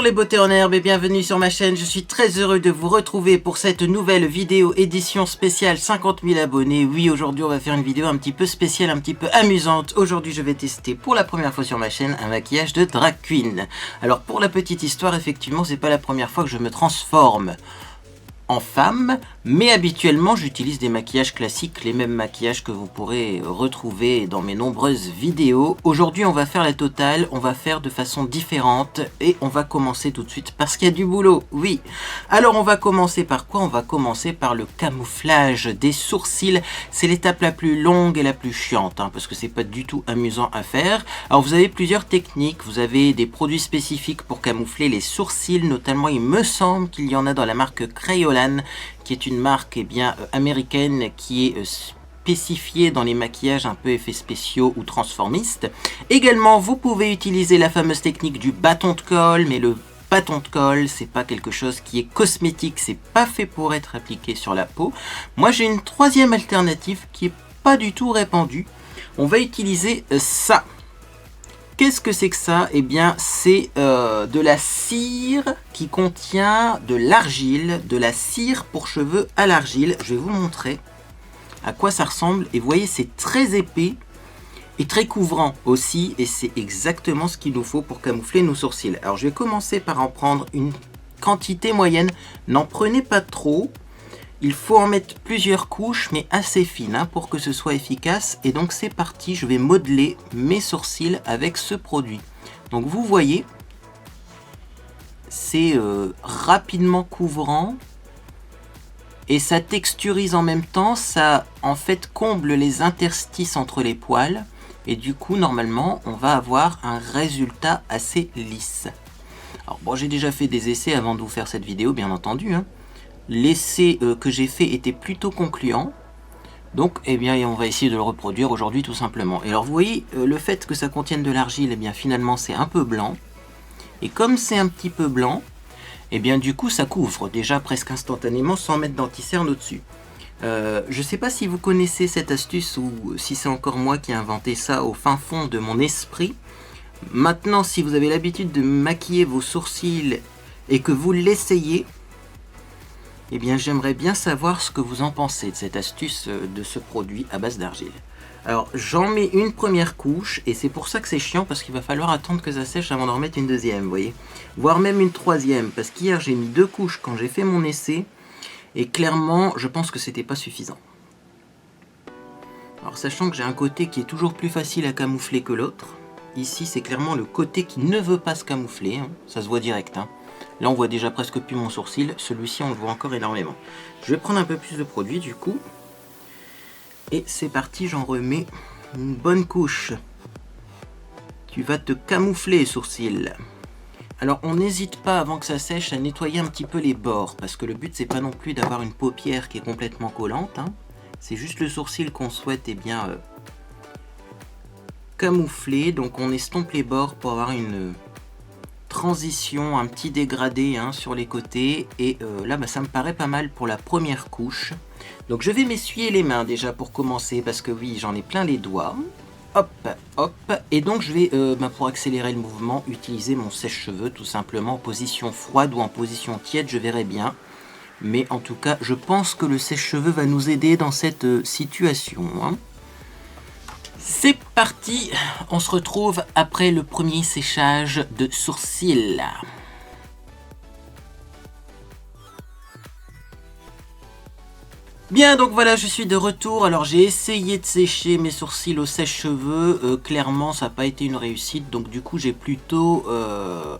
Bonjour les beautés en herbe et bienvenue sur ma chaîne, je suis très heureux de vous retrouver pour cette nouvelle vidéo édition spéciale 50 000 abonnés. Oui, aujourd'hui on va faire une vidéo un petit peu spéciale, un petit peu amusante. Aujourd'hui je vais tester pour la première fois sur ma chaîne un maquillage de drag queen. Alors pour la petite histoire, effectivement c'est pas la première fois que je me transforme en femme, mais habituellement j'utilise des maquillages classiques, les mêmes maquillages que vous pourrez retrouver dans mes nombreuses vidéos. Aujourd'hui on va faire la totale, on va faire de façon différente et on va commencer tout de suite parce qu'il y a du boulot, oui. Alors on va commencer par quoi? On va commencer par le camouflage des sourcils. C'est l'étape la plus longue et la plus chiante, hein, parce que c'est pas du tout amusant à faire. Alors vous avez plusieurs techniques, vous avez des produits spécifiques pour camoufler les sourcils, notamment il me semble qu'il y en a dans la marque Crayolan, qui est une marque américaine qui est spécifiée dans les maquillages un peu effets spéciaux ou transformistes. Également, vous pouvez utiliser la fameuse technique du bâton de colle, mais le bâton de colle, c'est pas quelque chose qui est cosmétique, c'est pas fait pour être appliqué sur la peau. Moi, j'ai une troisième alternative qui est pas du tout répandue. On va utiliser ça. Qu'est-ce que c'est que ça? Eh bien, c'est de la cire qui contient de l'argile, de la cire pour cheveux à l'argile. Je vais vous montrer à quoi ça ressemble. Et vous voyez, c'est très épais et très couvrant aussi. Et c'est exactement ce qu'il nous faut pour camoufler nos sourcils. Alors, je vais commencer par en prendre une quantité moyenne. N'en prenez pas trop. Il faut en mettre plusieurs couches, mais assez fines, hein, pour que ce soit efficace. Et donc c'est parti, je vais modeler mes sourcils avec ce produit. Donc vous voyez, c'est rapidement couvrant. Et ça texturise en même temps, ça en fait comble les interstices entre les poils. Et du coup, normalement, on va avoir un résultat assez lisse. Alors bon, j'ai déjà fait des essais avant de vous faire cette vidéo, bien entendu, hein. L'essai que j'ai fait était plutôt concluant. Donc, eh bien, on va essayer de le reproduire aujourd'hui tout simplement. Et alors, vous voyez, le fait que ça contienne de l'argile, eh bien, finalement, c'est un peu blanc. Et comme c'est un petit peu blanc, eh bien, du coup, ça couvre déjà presque instantanément sans mettre d'anti-cerne au-dessus. Je ne sais pas si vous connaissez cette astuce ou si c'est encore moi qui ai inventé ça au fin fond de mon esprit. Maintenant, si vous avez l'habitude de maquiller vos sourcils et que vous l'essayez, eh bien, j'aimerais bien savoir ce que vous en pensez de cette astuce de ce produit à base d'argile. Alors, j'en mets une première couche, et c'est pour ça que c'est chiant, parce qu'il va falloir attendre que ça sèche avant d'en remettre une deuxième, vous voyez. Voire même une troisième, parce qu'hier, j'ai mis 2 couches quand j'ai fait mon essai, et clairement, je pense que c'était pas suffisant. Alors, sachant que j'ai un côté qui est toujours plus facile à camoufler que l'autre, ici, c'est clairement le côté qui ne veut pas se camoufler, hein. Ça se voit direct, hein. Là, on voit déjà presque plus mon sourcil. Celui-ci, on le voit encore énormément. Je vais prendre un peu plus de produit, du coup. Et c'est parti, j'en remets une bonne couche. Tu vas te camoufler, sourcils. Alors, on n'hésite pas, avant que ça sèche, à nettoyer un petit peu les bords. Parce que le but, c'est pas non plus d'avoir une paupière qui est complètement collante, hein. C'est juste le sourcil qu'on souhaite, eh bien, camoufler. Donc, on estompe les bords pour avoir une transition, un petit dégradé, hein, sur les côtés. Et là, bah, ça me paraît pas mal pour la première couche. Donc je vais m'essuyer les mains déjà pour commencer, parce que oui, j'en ai plein les doigts. Hop, hop. Et donc je vais, pour accélérer le mouvement, utiliser mon sèche-cheveux tout simplement en position froide ou en position tiède, je verrai bien. Mais en tout cas, je pense que le sèche-cheveux va nous aider dans cette situation, hein. C'est parti, on se retrouve après le premier séchage de sourcils. Bien, donc voilà, je suis de retour. Alors j'ai essayé de sécher mes sourcils au sèche-cheveux. Clairement, ça n'a pas été une réussite. Donc du coup, j'ai plutôt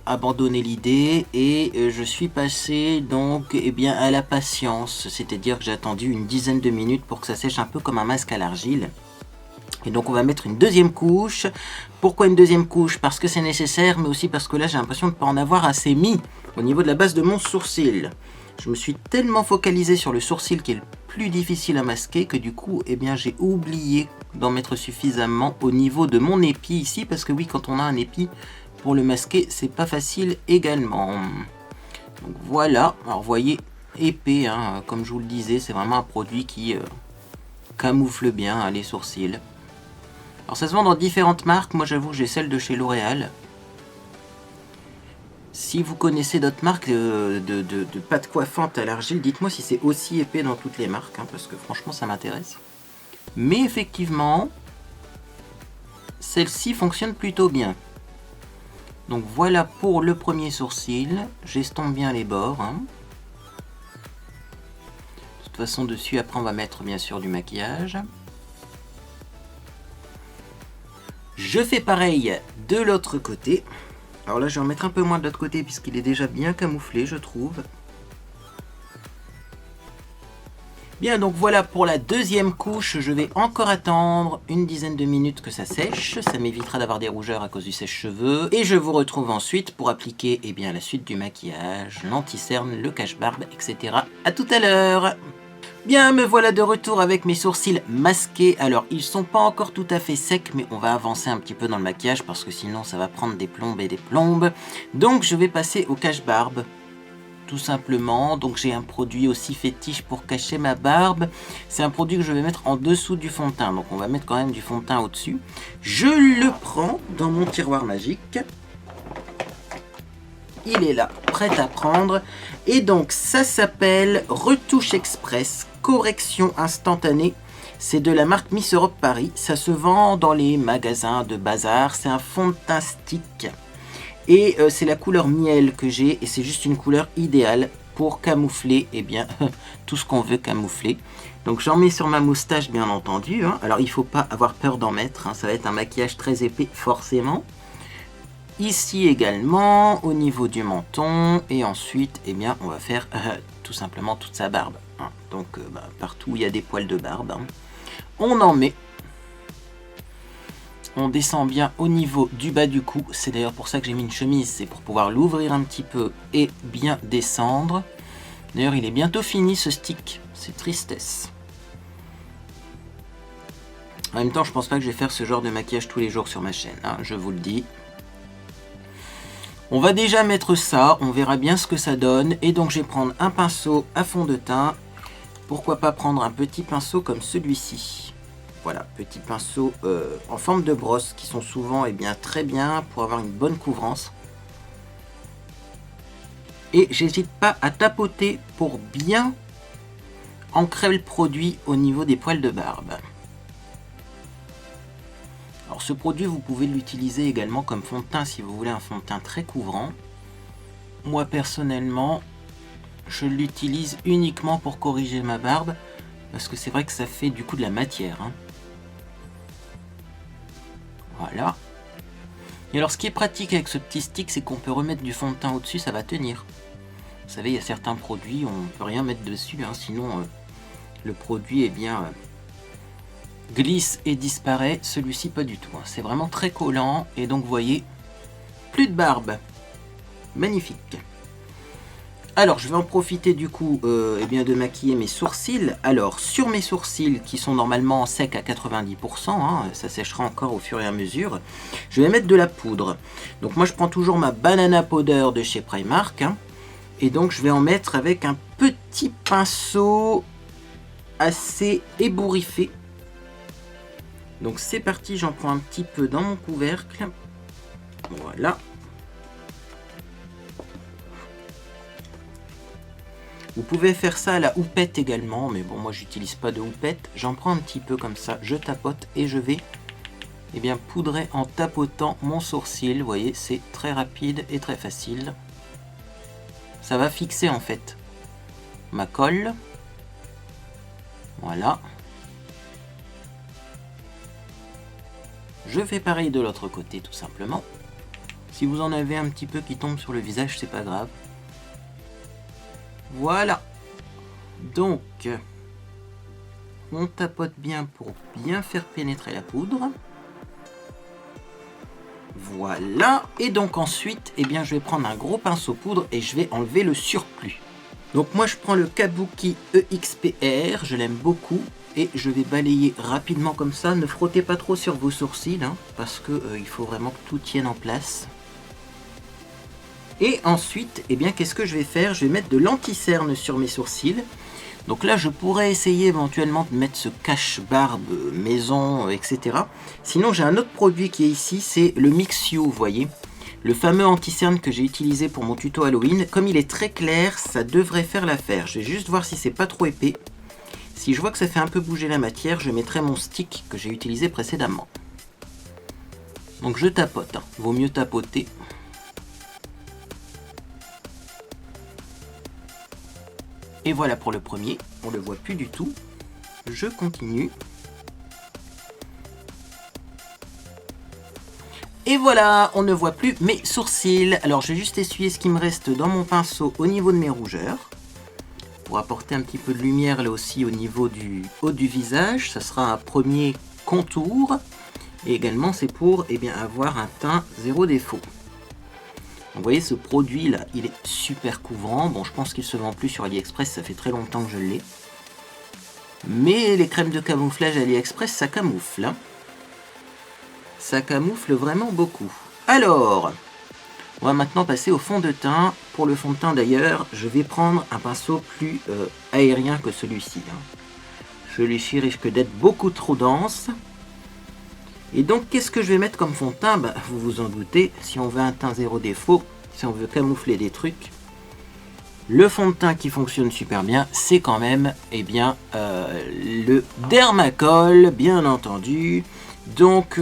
abandonné l'idée. Et je suis passé donc eh bien, à la patience. C'est-à-dire que j'ai attendu une dizaine de minutes pour que ça sèche un peu comme un masque à l'argile. Et donc on va mettre une deuxième couche. Pourquoi une deuxième couche? Parce que c'est nécessaire, mais aussi parce que là j'ai l'impression de ne pas en avoir assez mis au niveau de la base de mon sourcil. Je me suis tellement focalisé sur le sourcil qui est le plus difficile à masquer que du coup eh bien, j'ai oublié d'en mettre suffisamment au niveau de mon épi ici. Parce que oui, quand on a un épi, pour le masquer, c'est pas facile également. Donc voilà, alors vous voyez, épais, hein, comme je vous le disais, c'est vraiment un produit qui camoufle bien, hein, les sourcils. Alors ça se vend dans différentes marques, moi j'avoue que j'ai celle de chez L'Oréal. Si vous connaissez d'autres marques de pâte coiffante à l'argile, dites-moi si c'est aussi épais dans toutes les marques, hein, parce que franchement ça m'intéresse. Mais effectivement, celle-ci fonctionne plutôt bien. Donc voilà pour le premier sourcil, j'estompe bien les bords. Hein. De toute façon dessus après on va mettre bien sûr du maquillage. Je fais pareil de l'autre côté. Alors là, je vais en mettre un peu moins de l'autre côté puisqu'il est déjà bien camouflé, je trouve. Bien, donc voilà pour la deuxième couche. Je vais encore attendre une dizaine de minutes que ça sèche. Ça m'évitera d'avoir des rougeurs à cause du sèche-cheveux. Et je vous retrouve ensuite pour appliquer la suite du maquillage, l'anti-cerne, le cache-barbe, etc. À tout à l'heure. Bien, me voilà de retour avec mes sourcils masqués. Alors, ils sont pas encore tout à fait secs, mais on va avancer un petit peu dans le maquillage parce que sinon ça va prendre des plombes et des plombes. Donc, je vais passer au cache-barbe, tout simplement. Donc, j'ai un produit aussi fétiche pour cacher ma barbe. C'est un produit que je vais mettre en dessous du fond de teint. Donc, on va mettre quand même du fond de teint au-dessus. Je le prends dans mon tiroir magique. Il est là, prêt à prendre. Et donc, ça s'appelle Retouche Express Correction Instantanée. C'est de la marque Miss Europe Paris. Ça se vend dans les magasins de bazar. C'est un fond de teint stick. Et c'est la couleur miel que j'ai. Et c'est juste une couleur idéale pour camoufler tout ce qu'on veut camoufler. Donc, j'en mets sur ma moustache, bien entendu. Hein. Alors, il ne faut pas avoir peur d'en mettre. Hein. Ça va être un maquillage très épais, forcément. Ici également, au niveau du menton, et ensuite, on va faire tout simplement toute sa barbe. Hein. Donc, partout où il y a des poils de barbe, hein. On en met. On descend bien au niveau du bas du cou. C'est d'ailleurs pour ça que j'ai mis une chemise, c'est pour pouvoir l'ouvrir un petit peu et bien descendre. D'ailleurs, il est bientôt fini ce stick. C'est tristesse. En même temps, je pense pas que je vais faire ce genre de maquillage tous les jours sur ma chaîne, hein, je vous le dis. On va déjà mettre ça, on verra bien ce que ça donne. Et donc je vais prendre un pinceau à fond de teint. Pourquoi pas prendre un petit pinceau comme celui-ci. Voilà, petit pinceau en forme de brosse qui sont souvent très bien pour avoir une bonne couvrance. Et j'hésite pas à tapoter pour bien ancrer le produit au niveau des poils de barbe. Alors ce produit, vous pouvez l'utiliser également comme fond de teint si vous voulez un fond de teint très couvrant. Moi personnellement, je l'utilise uniquement pour corriger ma barbe parce que c'est vrai que ça fait du coup de la matière. Hein. Voilà. Et alors ce qui est pratique avec ce petit stick, c'est qu'on peut remettre du fond de teint au-dessus, ça va tenir. Vous savez, il y a certains produits, on ne peut rien mettre dessus, hein, sinon le produit glisse et disparaît. Celui-ci pas du tout, hein. C'est vraiment très collant et donc vous voyez, plus de barbe. Magnifique. Alors je vais en profiter du coup de maquiller mes sourcils. Alors sur mes sourcils qui sont normalement secs à 90%, hein, ça séchera encore au fur et à mesure, je vais mettre de la poudre. Donc moi je prends toujours ma banana powder de chez Primark, hein, et donc je vais en mettre avec un petit pinceau assez ébouriffé. Donc c'est parti, j'en prends un petit peu dans mon couvercle. Voilà. Vous pouvez faire ça à la houppette également, mais bon, moi j'utilise pas de houppette. J'en prends un petit peu comme ça, je tapote et je vais poudrer en tapotant mon sourcil. Vous voyez, c'est très rapide et très facile. Ça va fixer en fait ma colle. Voilà. Je fais pareil de l'autre côté tout simplement. Si vous en avez un petit peu qui tombe sur le visage, c'est pas grave. Voilà. Donc, on tapote bien pour bien faire pénétrer la poudre. Voilà. Et donc ensuite, je vais prendre un gros pinceau poudre et je vais enlever le surplus. Donc moi je prends le Kabuki EXPR, je l'aime beaucoup. Et je vais balayer rapidement comme ça. Ne frottez pas trop sur vos sourcils, hein, parce que il faut vraiment que tout tienne en place. Et ensuite, qu'est-ce que je vais faire? Je vais mettre de l'anti-cerne sur mes sourcils. Donc là, je pourrais essayer éventuellement de mettre ce cache-barbe maison, etc. Sinon, j'ai un autre produit qui est ici, c'est le Mix You, vous voyez. Le fameux anti-cerne que j'ai utilisé pour mon tuto Halloween, comme il est très clair, ça devrait faire l'affaire. Je vais juste voir si c'est pas trop épais. Si je vois que ça fait un peu bouger la matière, je mettrai mon stick que j'ai utilisé précédemment. Donc je tapote, hein. Vaut mieux tapoter. Et voilà pour le premier, on le voit plus du tout. Je continue. Et voilà, on ne voit plus mes sourcils. Alors je vais juste essuyer ce qui me reste dans mon pinceau au niveau de mes rougeurs. Pour apporter un petit peu de lumière là aussi au niveau du haut du visage. Ça sera un premier contour. Et également c'est pour avoir un teint zéro défaut. Vous voyez ce produit là, il est super couvrant. Bon, je pense qu'il se vend plus sur AliExpress, ça fait très longtemps que je l'ai. Mais les crèmes de camouflage AliExpress, ça camoufle. Hein. Ça camoufle vraiment beaucoup. Alors, on va maintenant passer au fond de teint. Pour le fond de teint d'ailleurs, je vais prendre un pinceau plus aérien que celui-ci. Hein. Celui-ci risque d'être beaucoup trop dense. Et donc, qu'est-ce que je vais mettre comme fond de teint? Vous vous en doutez, si on veut un teint zéro défaut, si on veut camoufler des trucs, le fond de teint qui fonctionne super bien, c'est quand même le Dermacol, bien entendu. Donc,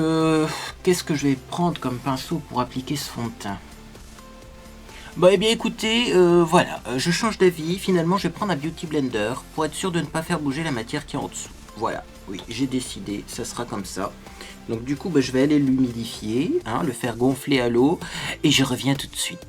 qu'est-ce que je vais prendre comme pinceau pour appliquer ce fond de teint? Écoutez, voilà, je change d'avis. Finalement, je vais prendre un Beauty Blender pour être sûr de ne pas faire bouger la matière qui est en dessous. Voilà, oui, j'ai décidé, ça sera comme ça. Donc du coup, je vais aller l'humidifier, hein, le faire gonfler à l'eau, et je reviens tout de suite.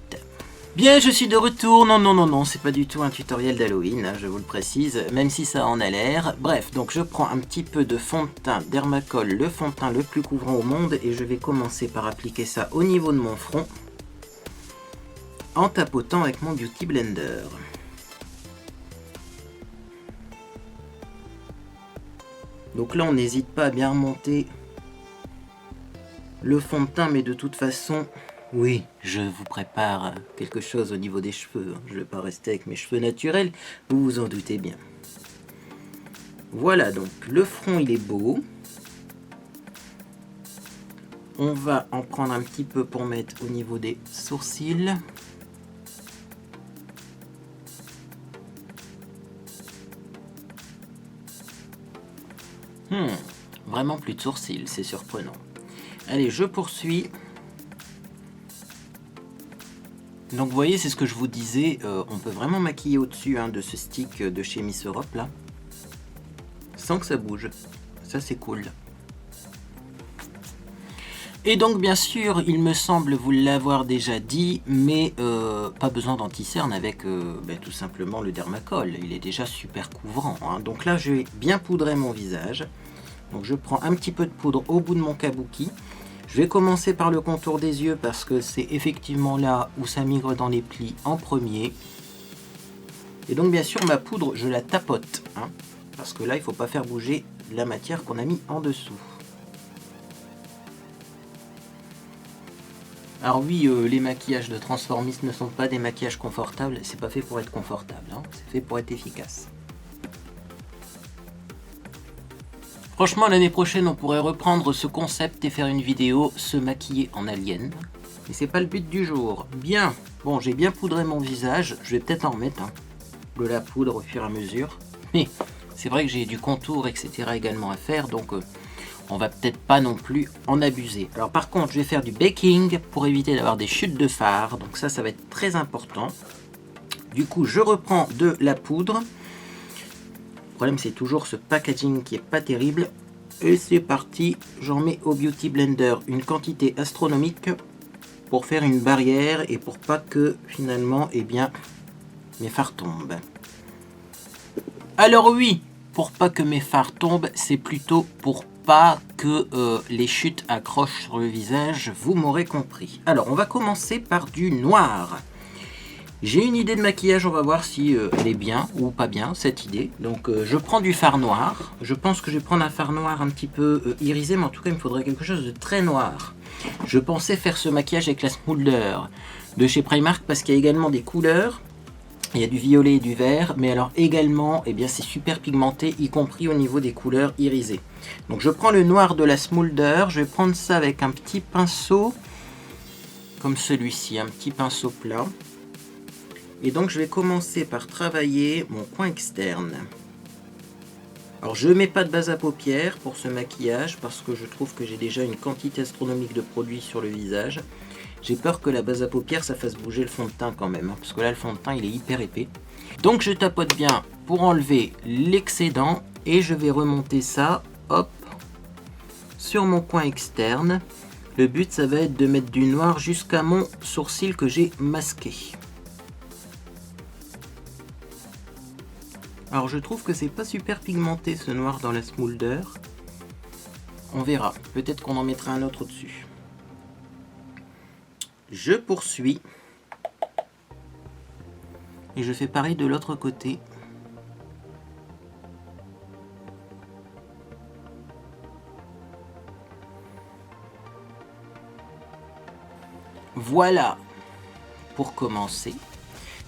Bien, je suis de retour. Non, c'est pas du tout un tutoriel d'Halloween, hein, je vous le précise, même si ça en a l'air. Bref, donc je prends un petit peu de fond de teint Dermacol, le fond de teint le plus couvrant au monde, et je vais commencer par appliquer ça au niveau de mon front, en tapotant avec mon Beauty Blender. Donc là, on n'hésite pas à bien remonter le fond de teint, mais de toute façon, oui, je vous prépare quelque chose au niveau des cheveux. Je ne vais pas rester avec mes cheveux naturels, vous vous en doutez bien. Voilà, donc le front, il est beau. On va en prendre un petit peu pour mettre au niveau des sourcils. Vraiment plus de sourcils, c'est surprenant. Allez, je poursuis. Donc vous voyez, c'est ce que je vous disais, on peut vraiment maquiller au-dessus de ce stick de chez Miss Europe là, sans que ça bouge. Ça c'est cool. Et donc bien sûr, il me semble vous l'avoir déjà dit, mais pas besoin d'anti-cerne avec tout simplement le Dermacol. Il est déjà super couvrant. Hein. Donc là, je vais bien poudrer mon visage. Donc je prends un petit peu de poudre au bout de mon kabuki. Je vais commencer par le contour des yeux parce que c'est effectivement là où ça migre dans les plis en premier. Et donc bien sûr ma poudre je la tapote, hein, parce que là il ne faut pas faire bouger la matière qu'on a mis en dessous. Alors oui, les maquillages de transformistes ne sont pas des maquillages confortables, c'est pas fait pour être confortable, hein, c'est fait pour être efficace. Franchement, l'année prochaine, on pourrait reprendre ce concept et faire une vidéo se maquiller en alien. Mais c'est pas le but du jour. Bien. Bon, j'ai bien poudré mon visage. Je vais peut-être en remettre de la poudre au fur et à mesure. Mais c'est vrai que j'ai du contour, etc. également à faire. Donc, on va peut-être pas non plus en abuser. Alors par contre, je vais faire du baking pour éviter d'avoir des chutes de fard. Donc ça va être très important. Du coup, je reprends de la poudre. Le problème c'est toujours ce packaging qui est pas terrible. Et c'est parti, j'en mets au Beauty Blender une quantité astronomique pour faire une barrière et pour pas que finalement mes fards tombent. Alors oui, pour pas que mes fards tombent, c'est plutôt pour pas que les chutes accrochent sur le visage, vous m'aurez compris. Alors on va commencer par du noir. J'ai une idée de maquillage, on va voir si elle est bien ou pas bien, cette idée. Donc je prends du fard noir. Je pense que je vais prendre un fard noir un petit peu irisé, mais en tout cas il me faudrait quelque chose de très noir. Je pensais faire ce maquillage avec la Smolder de chez Primark parce qu'il y a également des couleurs. Il y a du violet et du vert, mais alors également, c'est super pigmenté, y compris au niveau des couleurs irisées. Donc je prends le noir de la Smolder, je vais prendre ça avec un petit pinceau. comme celui-ci, un petit pinceau plat. Et donc je vais commencer par travailler mon coin externe. Alors je ne mets pas de base à paupières pour ce maquillage parce que je trouve que j'ai déjà une quantité astronomique de produits sur le visage. J'ai peur que la base à paupières ça fasse bouger le fond de teint quand même, parce que là le fond de teint il est hyper épais. Donc je tapote bien pour enlever l'excédent et je vais remonter ça, hop, sur mon coin externe. Le but ça va être de mettre du noir jusqu'à mon sourcil que j'ai masqué. Alors je trouve que c'est pas super pigmenté ce noir dans la Smolder. On verra, peut-être qu'on en mettra un autre au-dessus. Je poursuis. Et je fais pareil de l'autre côté. Voilà pour commencer.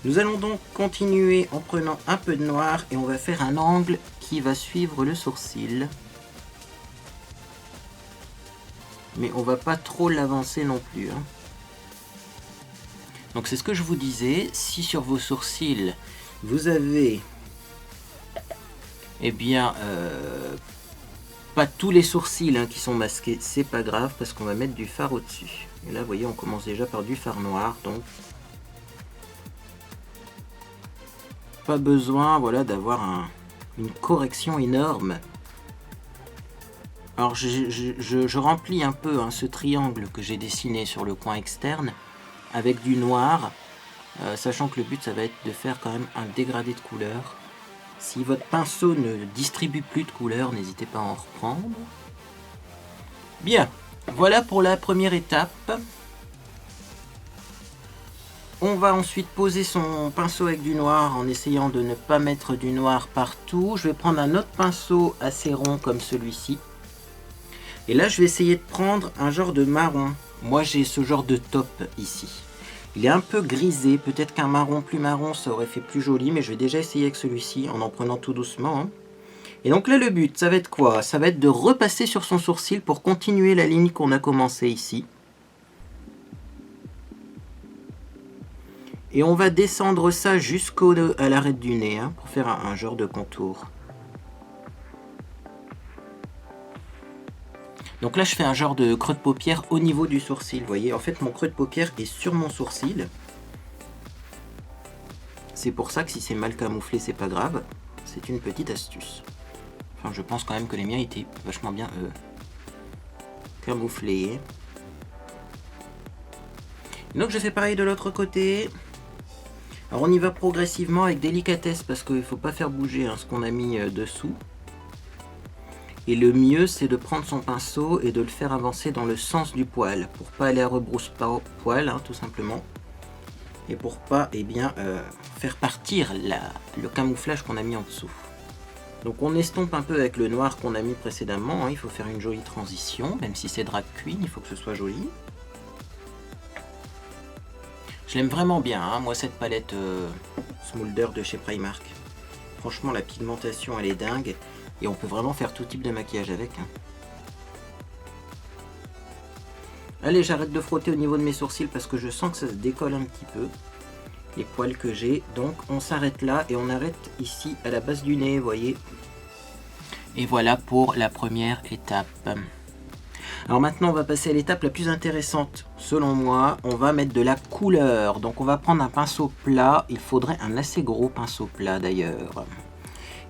Nous allons donc continuer en prenant un peu de noir et on va faire un angle qui va suivre le sourcil. Mais on va pas trop l'avancer non plus. Donc c'est ce que je vous disais, si sur vos sourcils vous avez pas tous les sourcils qui sont masqués, c'est pas grave parce qu'on va mettre du fard au-dessus. Et là vous voyez on commence déjà par du fard noir, donc pas besoin voilà, d'avoir une correction énorme. Alors je remplis un peu ce triangle que j'ai dessiné sur le coin externe avec du noir, sachant que le but ça va être de faire quand même un dégradé de couleur. Si votre pinceau ne distribue plus de couleur, n'hésitez pas à en reprendre. Bien, voilà pour la première étape. On va ensuite poser son pinceau avec du noir en essayant de ne pas mettre du noir partout. Je vais prendre un autre pinceau assez rond comme celui-ci. Et là, je vais essayer de prendre un genre de marron. Moi, j'ai ce genre de taupe ici. Il est un peu grisé. Peut-être qu'un marron plus marron, ça aurait fait plus joli. Mais je vais déjà essayer avec celui-ci en prenant tout doucement. Et donc là, le but, ça va être quoi? Ça va être de repasser sur son sourcil pour continuer la ligne qu'on a commencé ici. Et on va descendre ça jusqu'à l'arête du nez pour faire un genre de contour. Donc là je fais un genre de creux de paupière au niveau du sourcil. Vous voyez, en fait mon creux de paupière est sur mon sourcil. C'est pour ça que si c'est mal camouflé c'est pas grave. C'est une petite astuce. Enfin je pense quand même que les miens étaient vachement bien camouflés. Donc je fais pareil de l'autre côté. Alors on y va progressivement avec délicatesse parce qu'il ne faut pas faire bouger ce qu'on a mis dessous. Et le mieux c'est de prendre son pinceau et de le faire avancer dans le sens du poil pour pas aller à rebrousse-poil tout simplement. Et pour pas faire partir le camouflage qu'on a mis en dessous. Donc on estompe un peu avec le noir qu'on a mis précédemment. Il faut faire une jolie transition, même si c'est drag queen, il faut que ce soit joli. Je l'aime vraiment bien, moi cette palette Smolder de chez Primark. Franchement la pigmentation elle est dingue et on peut vraiment faire tout type de maquillage avec. Allez, j'arrête de frotter au niveau de mes sourcils parce que je sens que ça se décolle un petit peu. Les poils que j'ai, donc on s'arrête là et on arrête ici à la base du nez, vous voyez. Et voilà pour la première étape. Alors maintenant on va passer à l'étape la plus intéressante selon moi, on va mettre de la couleur. Donc on va prendre un pinceau plat, il faudrait un assez gros pinceau plat d'ailleurs.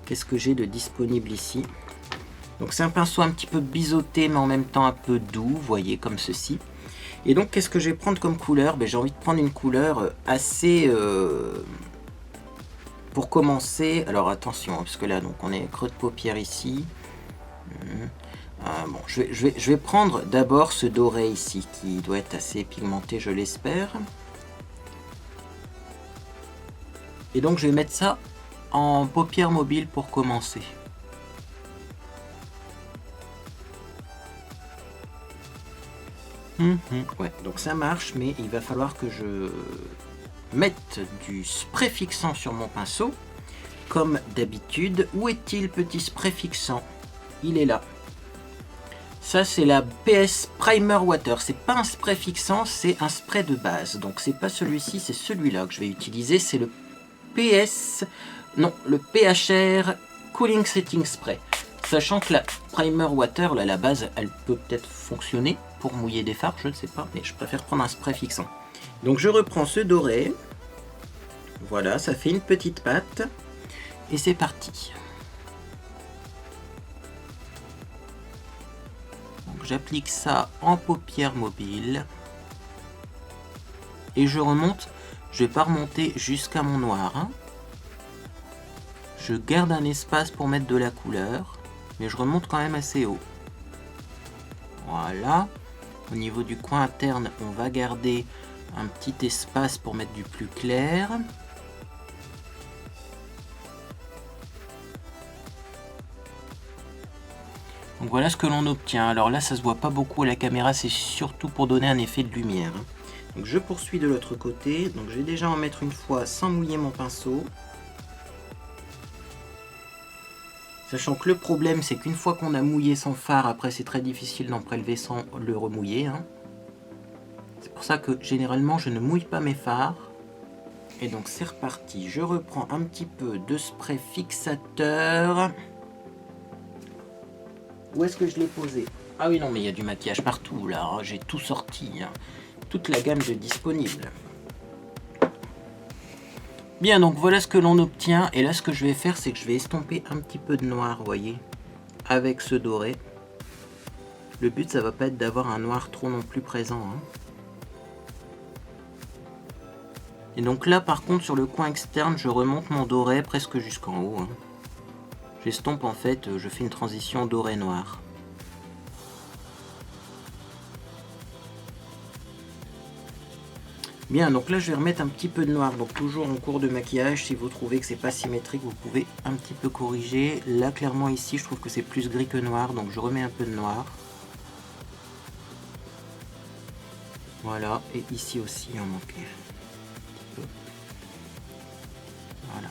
Qu'est-ce que j'ai de disponible ici? Donc c'est un pinceau un petit peu biseauté mais en même temps un peu doux, vous voyez comme ceci. Et donc qu'est-ce que je vais prendre comme couleur? J'ai envie de prendre une couleur assez... Pour commencer, alors attention, parce que là donc on est creux de paupière ici. Bon, je vais prendre d'abord ce doré ici, qui doit être assez pigmenté, je l'espère. Et donc je vais mettre ça en paupière mobile pour commencer. Ouais, donc ça marche, mais il va falloir que je mette du spray fixant sur mon pinceau, comme d'habitude. Où est-il, petit spray fixant? Il est là. Ça, c'est la PS Primer Water. C'est pas un spray fixant, c'est un spray de base. Donc, c'est pas celui-ci, c'est celui-là que je vais utiliser. C'est le PS... Non, le PHR Cooling Setting Spray. Sachant que la Primer Water, là, la base, elle peut peut-être fonctionner pour mouiller des phares, je ne sais pas. Mais je préfère prendre un spray fixant. Donc, je reprends ce doré. Voilà, ça fait une petite pâte. Et c'est parti. J'applique ça en paupière mobile. Et je remonte. Je ne vais pas remonter jusqu'à mon noir. Hein. Je garde un espace pour mettre de la couleur. Mais je remonte quand même assez haut. Voilà. Au niveau du coin interne, on va garder un petit espace pour mettre du plus clair. Donc voilà ce que l'on obtient. Alors là, ça se voit pas beaucoup à la caméra, c'est surtout pour donner un effet de lumière. Donc je poursuis de l'autre côté. Donc je vais déjà en mettre une fois sans mouiller mon pinceau. Sachant que le problème, c'est qu'une fois qu'on a mouillé son fard, après c'est très difficile d'en prélever sans le remouiller. Hein. C'est pour ça que généralement, je ne mouille pas mes fards. Et donc c'est reparti. Je reprends un petit peu de spray fixateur. Où est-ce que je l'ai posé? Ah oui, non, mais il y a du maquillage partout, là. Hein. J'ai tout sorti. Hein. Toute la gamme de disponible. Bien, donc voilà ce que l'on obtient. Et là, ce que je vais faire, c'est que je vais estomper un petit peu de noir, vous voyez, avec ce doré. Le but, ça va pas être d'avoir un noir trop non plus présent. Hein. Et donc là, par contre, sur le coin externe, je remonte mon doré presque jusqu'en haut. Hein. J'estompe, en fait, je fais une transition doré-noir. Bien, donc là je vais remettre un petit peu de noir, donc toujours en cours de maquillage, si vous trouvez que c'est pas symétrique, vous pouvez un petit peu corriger. Là clairement ici je trouve que c'est plus gris que noir, donc je remets un peu de noir. Voilà, et ici aussi il en manquait un petit peu. Voilà.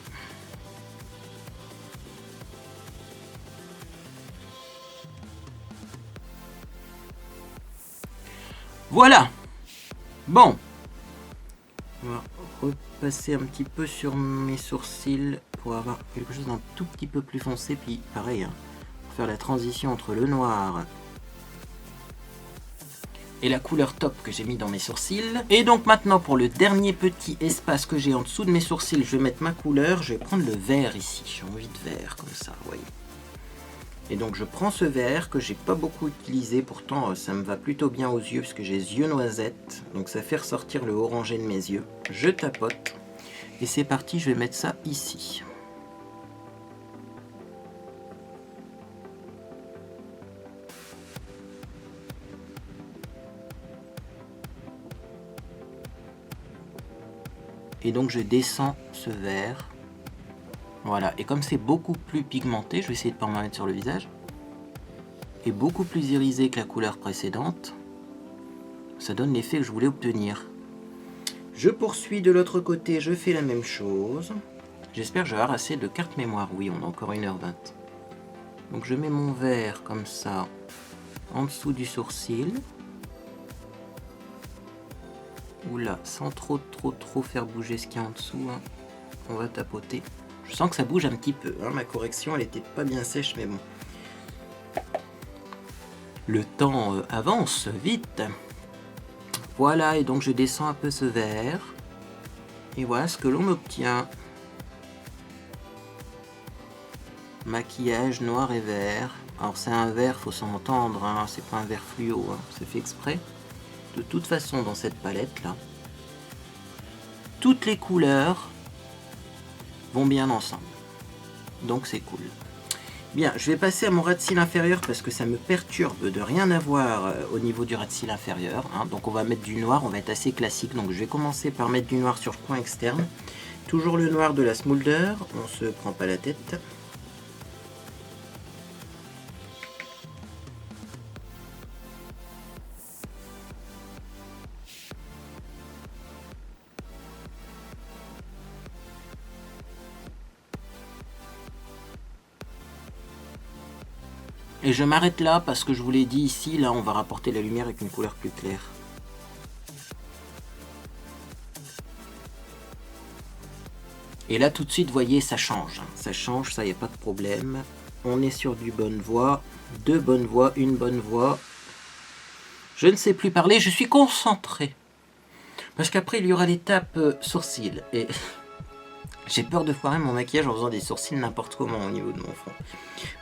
Voilà. Bon. On va repasser un petit peu sur mes sourcils pour avoir quelque chose d'un tout petit peu plus foncé. Puis pareil, hein, pour faire la transition entre le noir et la couleur top que j'ai mis dans mes sourcils. Et donc maintenant pour le dernier petit espace que j'ai en dessous de mes sourcils, je vais mettre ma couleur. Je vais prendre le vert ici. J'ai envie de vert comme ça, vous voyez. Et donc je prends ce vert que j'ai pas beaucoup utilisé, pourtant ça me va plutôt bien aux yeux parce que j'ai les yeux noisettes, donc ça fait ressortir le orangé de mes yeux. Je tapote et c'est parti, je vais mettre ça ici. Et donc je descends ce vert. Voilà, et comme c'est beaucoup plus pigmenté, je vais essayer de ne pas m'en mettre sur le visage, et beaucoup plus irisé que la couleur précédente, ça donne l'effet que je voulais obtenir. Je poursuis de l'autre côté, je fais la même chose. J'espère que je vais avoir assez de carte mémoire. Oui, on a encore 1h20. Donc je mets mon vert comme ça, en dessous du sourcil. Oula, sans trop faire bouger ce qu'il y a en dessous. Hein. On va tapoter. Je sens que ça bouge un petit peu. Hein. Ma correction, elle était pas bien sèche, mais bon. Le temps avance vite. Voilà, et donc je descends un peu ce vert. Et voilà ce que l'on obtient. Maquillage noir et vert. Alors c'est un vert, faut s'entendre, hein. C'est pas un vert fluo, hein. C'est fait exprès. De toute façon, dans cette palette là, toutes les couleurs vont bien ensemble. Donc c'est cool. Bien, je vais passer à mon ras de cils inférieur parce que ça me perturbe de rien avoir au niveau du ras de cils inférieur. Hein. Donc on va mettre du noir, on va être assez classique. Donc je vais commencer par mettre du noir sur le coin externe. Toujours le noir de la Smolder, on se prend pas la tête. Et Et je m'arrête là parce que je vous l'ai dit ici, là on va rapporter la lumière avec une couleur plus claire. Et là tout de suite, vous voyez, ça change. Ça change, ça y a pas de problème. On est sur du bonne voix, deux bonnes voix, une bonne voix. Je ne sais plus parler, je suis concentré. Parce qu'après il y aura l'étape sourcils. Et j'ai peur de foirer mon maquillage en faisant des sourcils n'importe comment au niveau de mon front.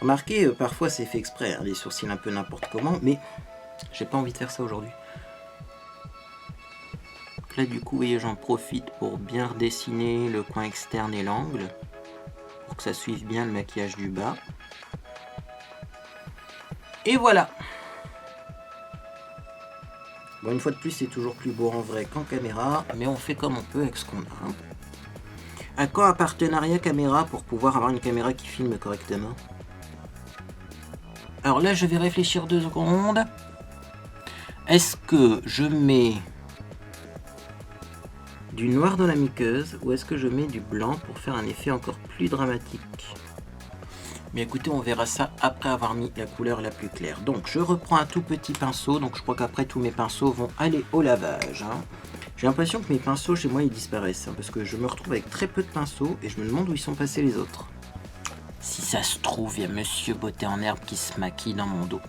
Remarquez, parfois c'est fait exprès, hein, les sourcils un peu n'importe comment, mais j'ai pas envie de faire ça aujourd'hui. Là du coup, vous voyez, j'en profite pour bien redessiner le coin externe et l'angle, pour que ça suive bien le maquillage du bas. Et voilà. Bon, une fois de plus, c'est toujours plus beau en vrai qu'en caméra, mais on fait comme on peut avec ce qu'on a. À quand un partenariat caméra pour pouvoir avoir une caméra qui filme correctement? Alors là, je vais réfléchir 2 secondes. Est-ce que je mets du noir dans la muqueuse ou est-ce que je mets du blanc pour faire un effet encore plus dramatique? Mais écoutez, on verra ça après avoir mis la couleur la plus claire. Donc je reprends un tout petit pinceau, donc je crois qu'après tous mes pinceaux vont aller au lavage. J'ai l'impression que mes pinceaux chez moi ils disparaissent, parce que je me retrouve avec très peu de pinceaux et je me demande où ils sont passés les autres. Si ça se trouve, il y a Monsieur Beauté en herbe qui se maquille dans mon dos.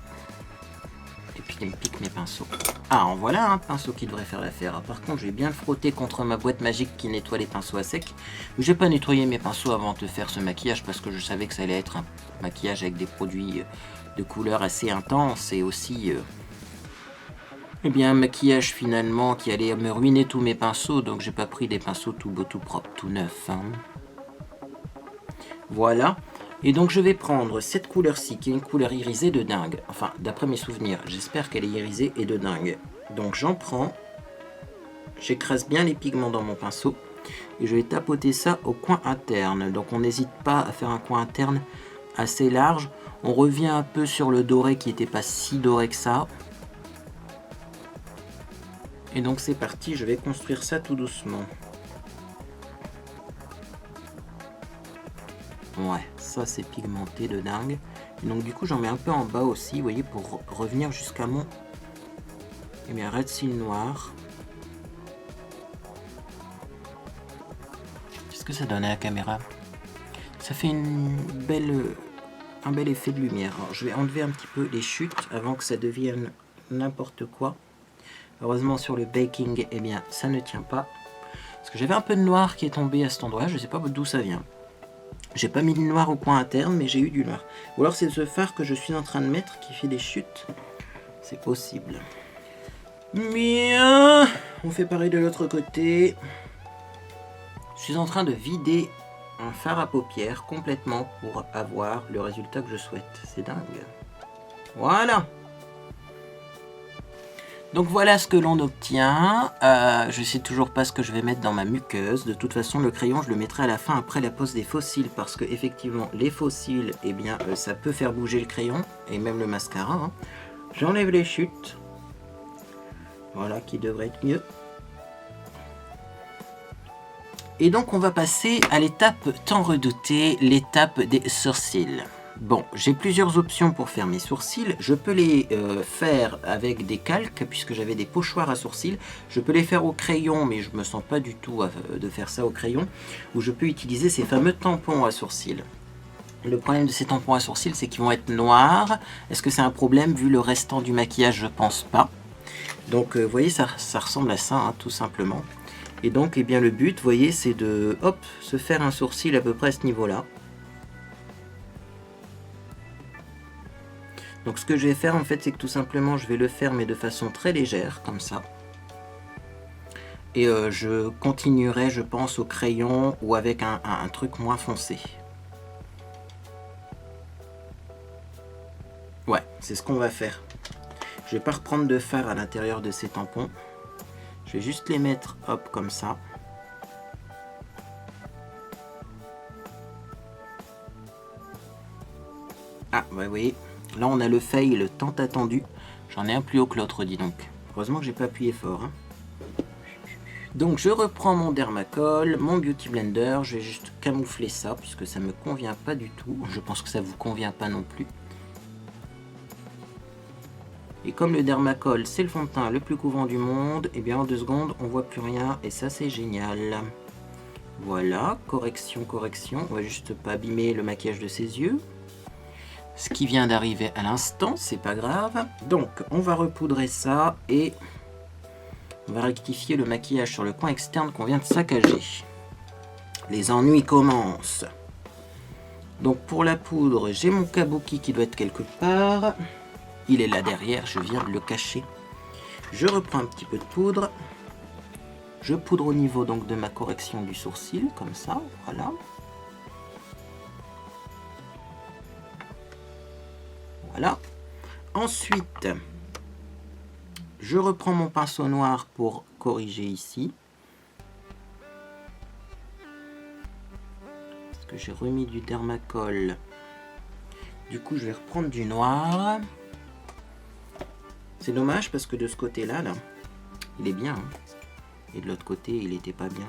Et puis il me pique mes pinceaux. Ah, en voilà un pinceau qui devrait faire l'affaire. Par contre, je vais bien le frotter contre ma boîte magique qui nettoie les pinceaux à sec. Mais je n'ai pas nettoyé mes pinceaux avant de faire ce maquillage parce que je savais que ça allait être un maquillage avec des produits de couleur assez intenses et aussi eh bien, un maquillage finalement qui allait me ruiner tous mes pinceaux. Donc j'ai pas pris des pinceaux tout beaux, tout propres, tout neufs. Hein. Voilà. Et donc je vais prendre cette couleur-ci, qui est une couleur irisée de dingue. Enfin, d'après mes souvenirs, j'espère qu'elle est irisée et de dingue. Donc j'en prends, j'écrase bien les pigments dans mon pinceau, et je vais tapoter ça au coin interne. Donc on n'hésite pas à faire un coin interne assez large. On revient un peu sur le doré qui n'était pas si doré que ça. Et donc c'est parti, je vais construire ça tout doucement. Ouais, ça c'est pigmenté de dingue. Et donc du coup j'en mets un peu en bas aussi, vous voyez, pour revenir jusqu'à mon red cils noir. Qu'est-ce que ça donne à la caméra? Ça fait un bel effet de lumière. Alors, je vais enlever un petit peu les chutes avant que ça devienne n'importe quoi. Heureusement sur le baking, eh bien ça ne tient pas. Parce que j'avais un peu de noir qui est tombé à cet endroit, je ne sais pas d'où ça vient. J'ai pas mis de noir au coin interne, mais j'ai eu du noir. Ou alors c'est ce fard que je suis en train de mettre qui fait des chutes. C'est possible. Bien, on fait pareil de l'autre côté. Je suis en train de vider un fard à paupières complètement pour avoir le résultat que je souhaite. C'est dingue. Voilà. Donc voilà ce que l'on obtient. Je sais toujours pas ce que je vais mettre dans ma muqueuse. De toute façon, le crayon, je le mettrai à la fin après la pose des faux cils, parce que effectivement, les faux cils, eh bien, ça peut faire bouger le crayon et même le mascara. Hein. J'enlève les chutes. Voilà, qui devrait être mieux. Et donc, on va passer à l'étape tant redoutée, l'étape des sourcils. Bon, j'ai plusieurs options pour faire mes sourcils. Je peux les faire avec des calques, puisque j'avais des pochoirs à sourcils. Je peux les faire au crayon, mais je me sens pas du tout de faire ça au crayon. Ou je peux utiliser ces fameux tampons à sourcils. Le problème de ces tampons à sourcils, c'est qu'ils vont être noirs. Est-ce que c'est un problème vu le restant du maquillage? Je pense pas. Donc, vous voyez, ça ressemble à ça, hein, tout simplement. Et donc, eh bien, le but, vous voyez, c'est de se faire un sourcil à peu près à ce niveau-là. Donc ce que je vais faire en fait, c'est que tout simplement je vais le faire mais de façon très légère, comme ça. Et je continuerai, je pense, au crayon ou avec un truc moins foncé. Ouais, c'est ce qu'on va faire. Je vais pas reprendre de fard à l'intérieur de ces tampons. Je vais juste les mettre, hop, comme ça. Ah, bah, vous voyez. Là, on a le fail tant attendu. J'en ai un plus haut que l'autre, dis donc. Heureusement que j'ai pas appuyé fort. Hein. Donc, je reprends mon Dermacol, mon Beauty Blender. Je vais juste camoufler ça, puisque ça me convient pas du tout. Je pense que ça vous convient pas non plus. Et comme le Dermacol, c'est le fond de teint le plus courant du monde, et bien en 2 secondes, on voit plus rien et ça c'est génial. Voilà, correction, correction. On va juste pas abîmer le maquillage de ses yeux. Ce qui vient d'arriver à l'instant, c'est pas grave. Donc, on va repoudrer ça et on va rectifier le maquillage sur le coin externe qu'on vient de saccager. Les ennuis commencent. Donc pour la poudre, j'ai mon kabuki qui doit être quelque part. Il est là derrière, je viens de le cacher. Je reprends un petit peu de poudre. Je poudre au niveau donc de ma correction du sourcil, comme ça, voilà. Voilà. Ensuite, je reprends mon pinceau noir pour corriger ici. Parce que j'ai remis du Dermacol. Du coup, je vais reprendre du noir. C'est dommage parce que de ce côté-là, là, il est bien. Hein. Et de l'autre côté, il n'était pas bien.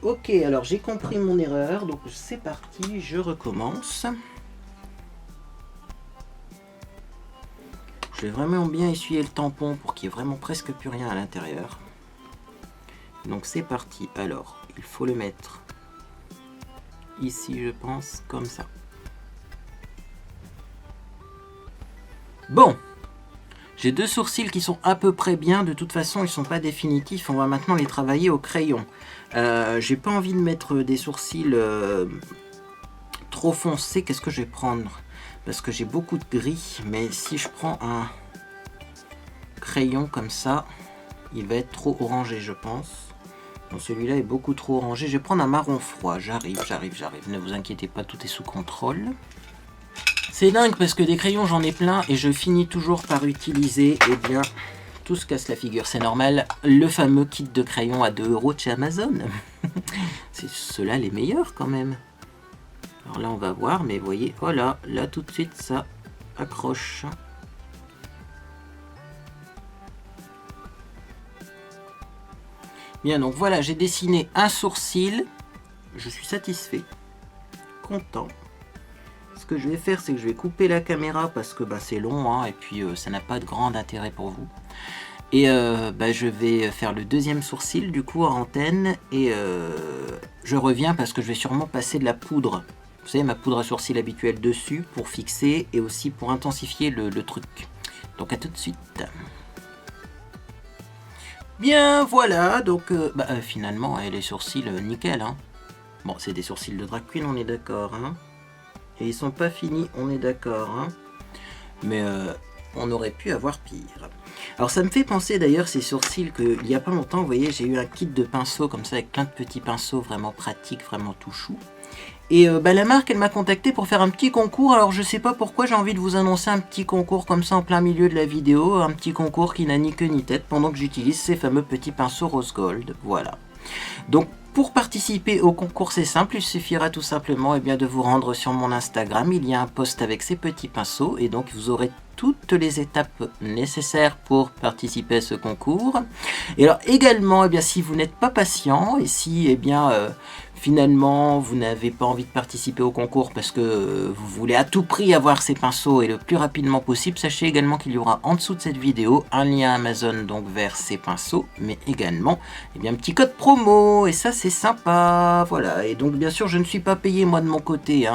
Ok, alors j'ai compris mon erreur. Donc c'est parti, je recommence. Je vais vraiment bien essuyer le tampon pour qu'il n'y ait vraiment presque plus rien à l'intérieur. Donc c'est parti. Alors, il faut le mettre ici, je pense, comme ça. Bon, j'ai 2 sourcils qui sont à peu près bien. De toute façon, ils ne sont pas définitifs. On va maintenant les travailler au crayon. J'ai pas envie de mettre des sourcils trop foncés. Qu'est-ce que je vais prendre? Parce que j'ai beaucoup de gris. Mais si je prends un crayon comme ça, il va être trop orangé, je pense. Donc celui-là est beaucoup trop orangé. Je vais prendre un marron froid. J'arrive. Ne vous inquiétez pas, tout est sous contrôle. C'est dingue parce que des crayons, j'en ai plein et je finis toujours par utiliser, eh bien, tout se casse la figure, c'est normal, le fameux kit de crayons à 2 € de chez Amazon. C'est ceux-là les meilleurs quand même. Alors là, on va voir, mais vous voyez, oh là tout de suite, ça accroche. Bien, donc voilà, j'ai dessiné un sourcil. Je suis satisfait, content. Ce que je vais faire, c'est que je vais couper la caméra parce que c'est long, hein, et puis ça n'a pas de grand intérêt pour vous. Et je vais faire le 2e sourcil du coup en antenne et je reviens parce que je vais sûrement passer de la poudre. Vous savez, ma poudre à sourcil habituelle dessus pour fixer et aussi pour intensifier le truc. Donc à tout de suite. Bien, voilà, donc finalement les sourcils nickel. Hein. Bon, c'est des sourcils de drag queen, on est d'accord. Hein. Et ils sont pas finis, on est d'accord. Hein. Mais on aurait pu avoir pire. Alors ça me fait penser d'ailleurs ces sourcils qu'il n'y a pas longtemps, vous voyez, j'ai eu un kit de pinceaux comme ça avec plein de petits pinceaux vraiment pratiques, vraiment tout chou. Et la marque, elle m'a contacté pour faire un petit concours. Alors je sais pas pourquoi j'ai envie de vous annoncer un petit concours comme ça en plein milieu de la vidéo. Un petit concours qui n'a ni queue ni tête pendant que j'utilise ces fameux petits pinceaux rose gold. Voilà. Donc pour participer au concours, c'est simple, il suffira tout simplement de vous rendre sur mon Instagram. Il y a un post avec ces petits pinceaux et donc vous aurez toutes les étapes nécessaires pour participer à ce concours. Et alors également, si vous n'êtes pas patient et si finalement vous n'avez pas envie de participer au concours parce que vous voulez à tout prix avoir ces pinceaux et le plus rapidement possible, sachez également qu'il y aura en dessous de cette vidéo un lien Amazon donc vers ces pinceaux, mais également un petit code promo et ça c'est sympa. Voilà, et donc bien sûr je ne suis pas payé moi de mon côté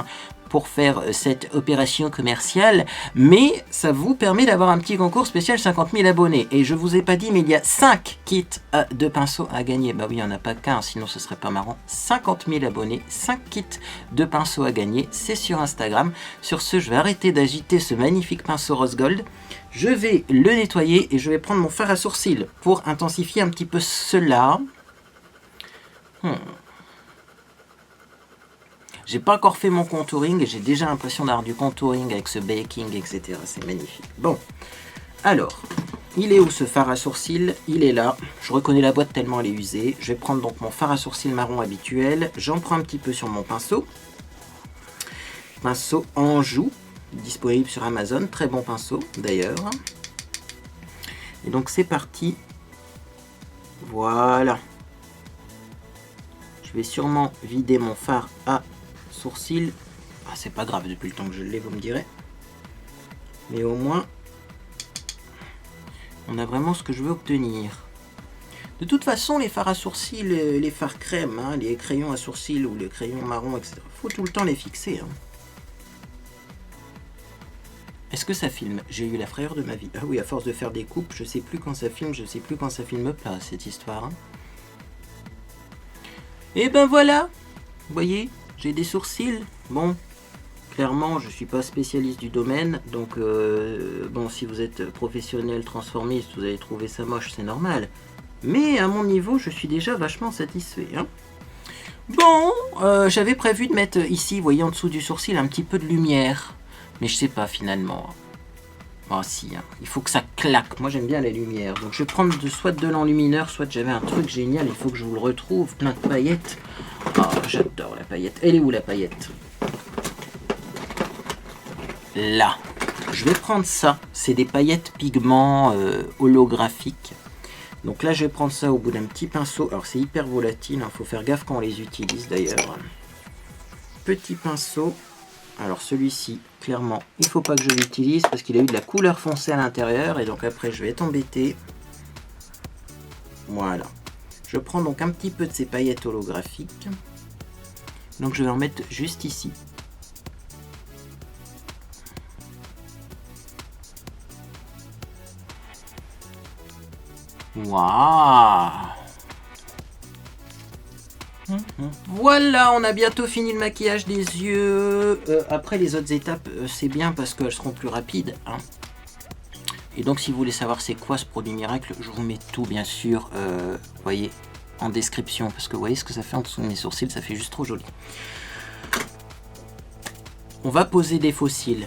pour faire cette opération commerciale, mais ça vous permet d'avoir un petit concours spécial 50 000 abonnés. Et je vous ai pas dit, mais il y a 5 kits de pinceaux à gagner. Bah oui, il n'y en a pas qu'un, sinon ce serait pas marrant. 50 000 abonnés, 5 kits de pinceaux à gagner, c'est sur Instagram. Sur ce, je vais arrêter d'agiter ce magnifique pinceau rose gold. Je vais le nettoyer et je vais prendre mon fard à sourcils pour intensifier un petit peu cela. J'ai pas encore fait mon contouring et j'ai déjà l'impression d'avoir du contouring avec ce baking, etc. C'est magnifique. Bon, alors, il est où ce fard à sourcils? Il est là. Je reconnais la boîte tellement elle est usée. Je vais prendre donc mon fard à sourcils marron habituel. J'en prends un petit peu sur mon pinceau. Pinceau Anjou, disponible sur Amazon. Très bon pinceau d'ailleurs. Et donc c'est parti. Voilà. Je vais sûrement vider mon fard à sourcils. Ah, c'est pas grave, depuis le temps que je l'ai, vous me direz. Mais au moins, on a vraiment ce que je veux obtenir. De toute façon, les fards à sourcils, les fards crème, hein, les crayons à sourcils ou les crayons marrons, etc. Faut tout le temps les fixer. Hein. Est-ce que ça filme? J'ai eu la frayeur de ma vie. Ah oui, à force de faire des coupes, je sais plus quand ça filme, je sais plus quand ça filme pas, cette histoire. Hein. Et ben voilà. Vous voyez, j'ai des sourcils. Bon, clairement, je suis pas spécialiste du domaine, donc bon, si vous êtes professionnel transformiste, vous allez trouver ça moche, c'est normal. Mais à mon niveau, je suis déjà vachement satisfait. Hein. Bon, j'avais prévu de mettre ici, vous voyez, en dessous du sourcil, un petit peu de lumière. Mais je sais pas finalement. Ah si, hein. Il faut que ça claque. Moi j'aime bien les lumières. Donc je vais prendre soit de l'enlumineur, soit j'avais un truc génial. Il faut que je vous le retrouve. Plein de paillettes. Oh, j'adore la paillette. Elle est où la paillette? Là. Je vais prendre ça. C'est des paillettes pigments holographiques. Donc là je vais prendre ça au bout d'un petit pinceau. Alors c'est hyper volatile. Faut faire gaffe quand on les utilise d'ailleurs. Petit pinceau. Alors celui-ci, clairement, il ne faut pas que je l'utilise parce qu'il a eu de la couleur foncée à l'intérieur et donc après je vais être embêté. Voilà. Je prends donc un petit peu de ces paillettes holographiques. Donc je vais en mettre juste ici. Waouh! Voilà, on a bientôt fini le maquillage des yeux. Après les autres étapes, c'est bien parce qu'elles seront plus rapides. Hein. Et donc si vous voulez savoir c'est quoi ce produit miracle, je vous mets tout bien sûr, vous voyez, en description. Parce que vous voyez ce que ça fait en dessous de mes sourcils, ça fait juste trop joli. On va poser des faux cils.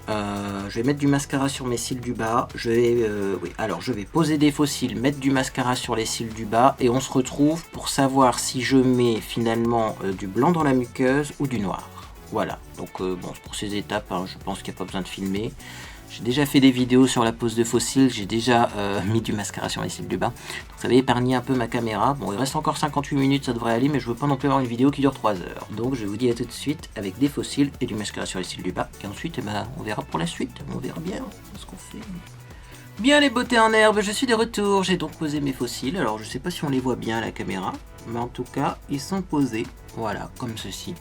Je vais mettre du mascara sur mes cils du bas. Je vais poser des faux cils, mettre du mascara sur les cils du bas et on se retrouve pour savoir si je mets finalement du blanc dans la muqueuse ou du noir. Voilà, donc bon, pour ces étapes, hein, je pense qu'il n'y a pas besoin de filmer. J'ai déjà fait des vidéos sur la pose de faux cils, j'ai déjà mis du mascara sur les cils du bas. Donc ça va épargner un peu ma caméra. Bon, il reste encore 58 minutes, ça devrait aller, mais je veux pas non plus avoir une vidéo qui dure 3 heures. Donc je vous dis à tout de suite avec des faux cils et du mascara sur les cils du bas. Et ensuite, eh ben, on verra pour la suite. On verra bien ce qu'on fait. Bien les beautés en herbe, je suis de retour. J'ai donc posé mes faux cils. Alors je sais pas si on les voit bien à la caméra, mais en tout cas, ils sont posés. Voilà, comme ceci.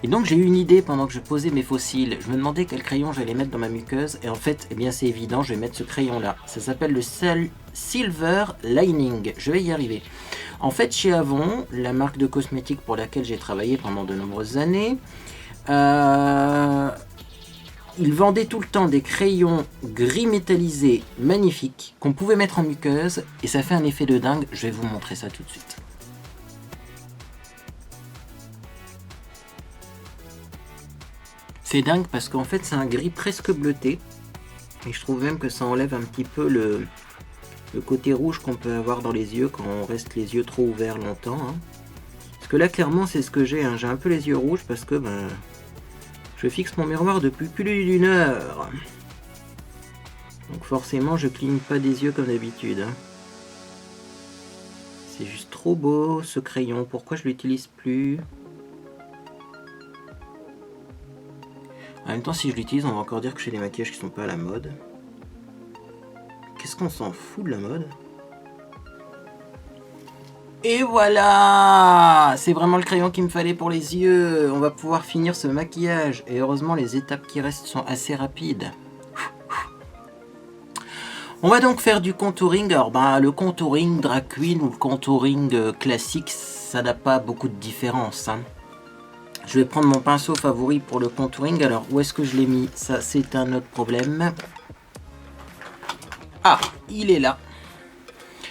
Et donc j'ai eu une idée pendant que je posais mes faux cils. Je me demandais quel crayon j'allais mettre dans ma muqueuse. Et en fait, eh bien c'est évident, je vais mettre ce crayon là. Ça s'appelle le Silver Lining. Je vais y arriver. En fait, chez Avon, la marque de cosmétiques pour laquelle j'ai travaillé pendant de nombreuses années, ils vendaient tout le temps des crayons gris métallisés magnifiques qu'on pouvait mettre en muqueuse. Et ça fait un effet de dingue. Je vais vous montrer ça tout de suite. C'est dingue parce qu'en fait c'est un gris presque bleuté et je trouve même que ça enlève un petit peu le côté rouge qu'on peut avoir dans les yeux quand on reste les yeux trop ouverts longtemps. Hein. Parce que là clairement c'est ce que j'ai, hein. J'ai un peu les yeux rouges parce que je fixe mon miroir depuis plus d'une heure. Donc forcément je cligne pas des yeux comme d'habitude. Hein. C'est juste trop beau ce crayon, pourquoi je l'utilise plus? En même temps, si je l'utilise, on va encore dire que j'ai des maquillages qui sont pas à la mode. Qu'est-ce qu'on s'en fout de la mode? Et voilà! C'est vraiment le crayon qu'il me fallait pour les yeux. On va pouvoir finir ce maquillage. Et heureusement, les étapes qui restent sont assez rapides. On va donc faire du contouring. Alors, le contouring drag queen ou le contouring classique, ça n'a pas beaucoup de différence. Hein. Je vais prendre mon pinceau favori pour le contouring. Alors, où est-ce que je l'ai mis? Ça, c'est un autre problème. Ah, il est là.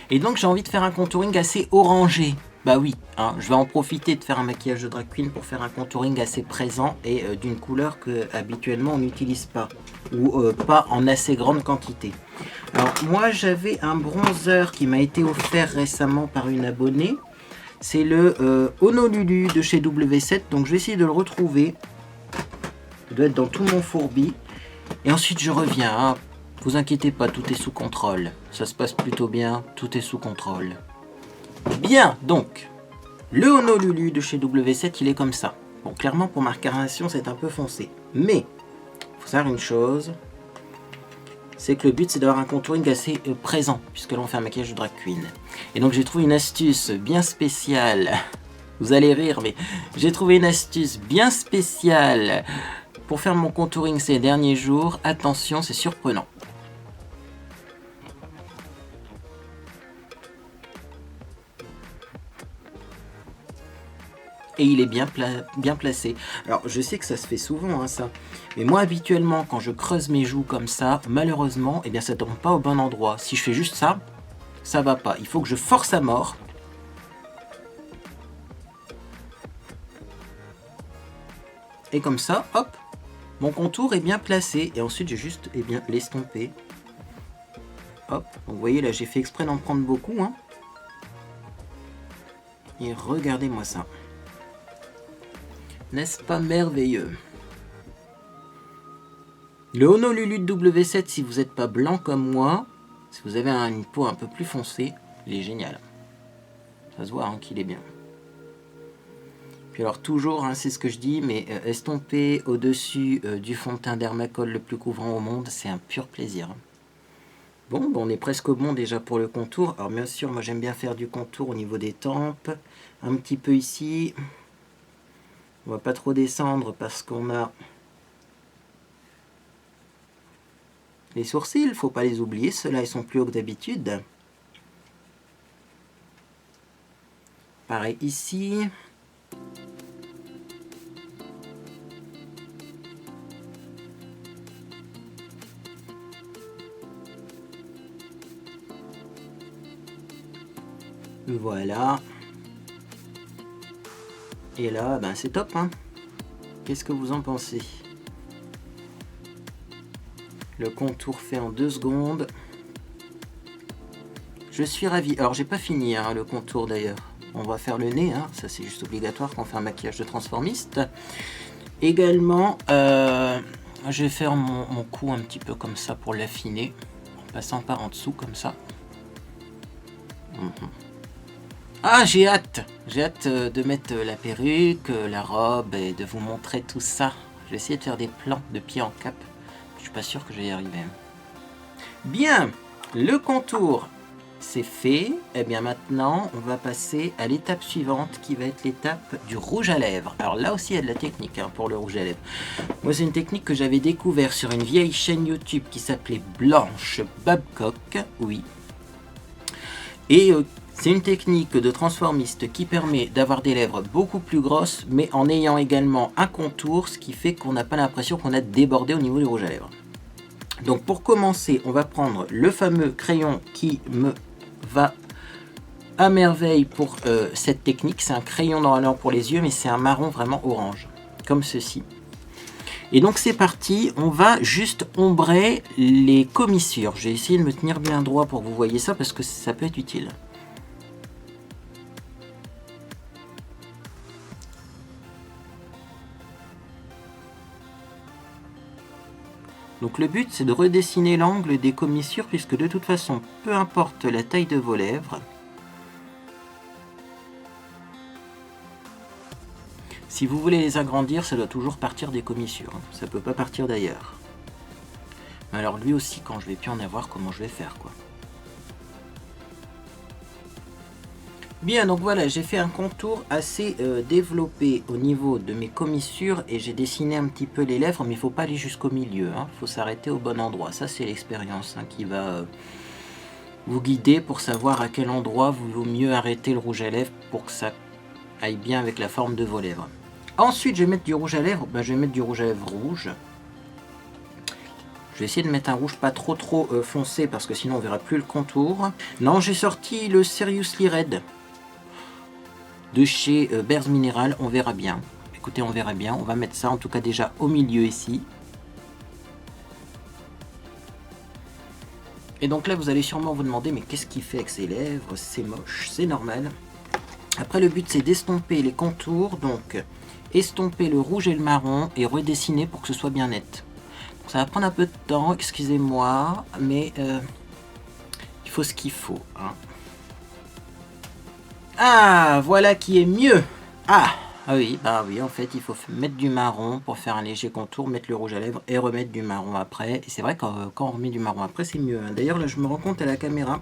Et donc, j'ai envie de faire un contouring assez orangé. Bah oui, hein, je vais en profiter de faire un maquillage de drag queen pour faire un contouring assez présent et d'une couleur que habituellement on n'utilise pas. Ou pas en assez grande quantité. Alors, moi, j'avais un bronzer qui m'a été offert récemment par une abonnée. C'est le Honolulu de chez W7, donc je vais essayer de le retrouver. Il doit être dans tout mon fourbi. Et ensuite je reviens, hein. Vous inquiétez pas, tout est sous contrôle. Ça se passe plutôt bien, tout est sous contrôle. Bien, donc, le Honolulu de chez W7, il est comme ça. Bon, clairement pour ma carnation, c'est un peu foncé. Mais, faut savoir une chose, c'est que le but c'est d'avoir un contouring assez présent, puisque là on fait un maquillage de drag queen. Et donc j'ai trouvé une astuce bien spéciale, vous allez rire, mais j'ai trouvé une astuce bien spéciale pour faire mon contouring ces derniers jours. Attention, c'est surprenant. Et il est bien placé. Alors je sais que ça se fait souvent, hein, ça. Mais moi habituellement quand je creuse mes joues comme ça, malheureusement, eh bien ça tombe pas au bon endroit. Si je fais juste ça, ça va pas. Il faut que je force à mort. Et comme ça, hop, mon contour est bien placé. Et ensuite j'ai juste l'estomper. Hop, donc vous voyez là j'ai fait exprès d'en prendre beaucoup, hein. Et regardez-moi ça. N'est-ce pas merveilleux? Le Honolulu W7, si vous n'êtes pas blanc comme moi, si vous avez une peau un peu plus foncée, il est génial. Ça se voit hein, qu'il est bien. Puis alors toujours, hein, c'est ce que je dis, mais estomper au-dessus du fond de teint Dermacol le plus couvrant au monde, c'est un pur plaisir. Bon, on est presque au bon déjà pour le contour. Alors bien sûr, moi j'aime bien faire du contour au niveau des tempes, un petit peu ici. On va pas trop descendre parce qu'on a les sourcils, il ne faut pas les oublier, ceux-là ils sont plus hauts que d'habitude. Pareil ici. Voilà. Et là, ben c'est top, hein. Qu'est-ce que vous en pensez? Le contour fait en 2 secondes. Je suis ravi. Alors, j'ai pas fini hein, le contour d'ailleurs. On va faire le nez, hein. Ça c'est juste obligatoire quand on fait un maquillage de transformiste. Également, je vais faire mon cou un petit peu comme ça pour l'affiner, en passant par en dessous comme ça. Ah, j'ai hâte de mettre la perruque, la robe et de vous montrer tout ça. Je vais essayer de faire des plans de pied en cap. Je suis pas sûr que je vais y arriver. Bien, le contour, c'est fait. Et bien maintenant, on va passer à l'étape suivante qui va être l'étape du rouge à lèvres. Alors là aussi, il y a de la technique hein, pour le rouge à lèvres. Moi, c'est une technique que j'avais découvert sur une vieille chaîne YouTube qui s'appelait Blanche Babcock. Oui. Et c'est une technique de transformiste qui permet d'avoir des lèvres beaucoup plus grosses, mais en ayant également un contour, ce qui fait qu'on n'a pas l'impression qu'on a débordé au niveau du rouge à lèvres. Donc pour commencer, on va prendre le fameux crayon qui me va à merveille pour cette technique. C'est un crayon normalement pour les yeux, mais c'est un marron vraiment orange, comme ceci. Et donc c'est parti, on va juste ombrer les commissures. J'ai essayé de me tenir bien droit pour que vous voyez ça, parce que ça peut être utile. Donc le but c'est de redessiner l'angle des commissures, puisque de toute façon, peu importe la taille de vos lèvres, si vous voulez les agrandir, ça doit toujours partir des commissures. Ça peut pas partir d'ailleurs. Alors lui aussi, quand je vais plus en avoir, comment je vais faire quoi. Bien, donc voilà, j'ai fait un contour assez développé au niveau de mes commissures et j'ai dessiné un petit peu les lèvres, mais il ne faut pas aller jusqu'au milieu, hein. Il faut s'arrêter au bon endroit. Ça, c'est l'expérience hein, qui va vous guider pour savoir à quel endroit vous vaut mieux arrêter le rouge à lèvres pour que ça aille bien avec la forme de vos lèvres. Ensuite, je vais mettre du rouge à lèvres. Ben, je vais mettre du rouge à lèvres rouge. Je vais essayer de mettre un rouge pas trop foncé parce que sinon on verra plus le contour. Non, j'ai sorti le Seriously Red de chez Bears Mineral, on verra bien. Écoutez, on verra bien. On va mettre ça en tout cas déjà au milieu ici. Et donc là, vous allez sûrement vous demander, mais qu'est-ce qu'il fait avec ses lèvres? C'est moche, c'est normal. Après, le but, c'est d'estomper les contours. Donc, estomper le rouge et le marron et redessiner pour que ce soit bien net. Donc, ça va prendre un peu de temps, excusez-moi, mais il faut ce qu'il faut. Hein. Ah, voilà qui est mieux. Ah, Ah oui, bah oui, en fait, il faut mettre du marron pour faire un léger contour, mettre le rouge à lèvres et remettre du marron après. Et c'est vrai que quand on remet du marron après, c'est mieux. D'ailleurs, là, je me rends compte à la caméra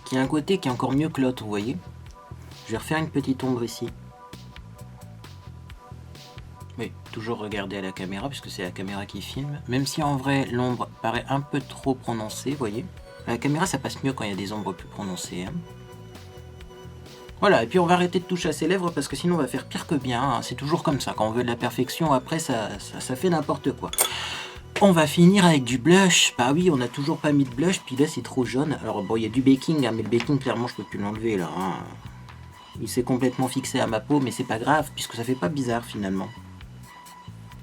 qu'il y a un côté qui est encore mieux que l'autre, vous voyez. Je vais refaire une petite ombre ici. Oui, toujours regarder à la caméra, puisque c'est la caméra qui filme. Même si en vrai, l'ombre paraît un peu trop prononcée, vous voyez. À la caméra, ça passe mieux quand il y a des ombres plus prononcées. Hein. Voilà, et puis on va arrêter de toucher à ses lèvres parce que sinon on va faire pire que bien. Hein. C'est toujours comme ça, quand on veut de la perfection, après ça fait n'importe quoi. On va finir avec du blush. Bah oui, on n'a toujours pas mis de blush, puis là c'est trop jaune. Alors bon, il y a du baking, hein, mais le baking clairement je peux plus l'enlever là. Hein. Il s'est complètement fixé à ma peau, mais c'est pas grave, puisque ça fait pas bizarre finalement.